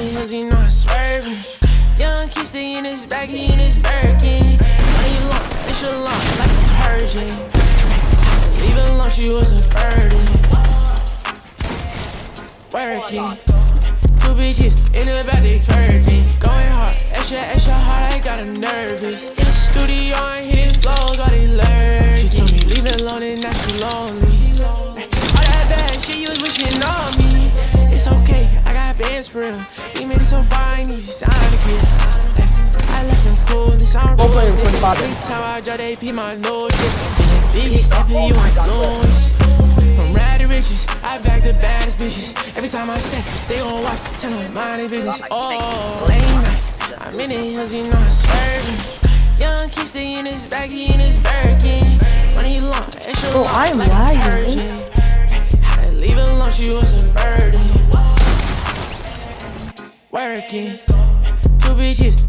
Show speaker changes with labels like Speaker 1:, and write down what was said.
Speaker 1: the hills, you know I'm swerving. Young kid stay in his bag, he in his Birkin. Money long, it's your long, like a Persian. Leave it alone, she was a birdie. Working. Two bitches in the back, they twerking. Going hard, extra hard, I got her nervous. In the studio, I'm hitting flows while they learn. She told me leave it alone and now she lonely. All that bad shit you was wishing on me. It's okay, I got bands for real. We made it so far, I need sign to get. I left them cool, this I'm rolling. Every time I drop, they pee my nose. Big step in you influence. From rad to riches, I back the baddest bitches. Every time I step, they gon' watch, tell them mind their business. Oh, late night, I'm in the hills, you know I'm swerving. Young kid stay in his bag, he in his Birkin. Money long, extra long,
Speaker 2: I'm
Speaker 1: like a Persian. Leave it alone, she was a birdie. Working, two bitches.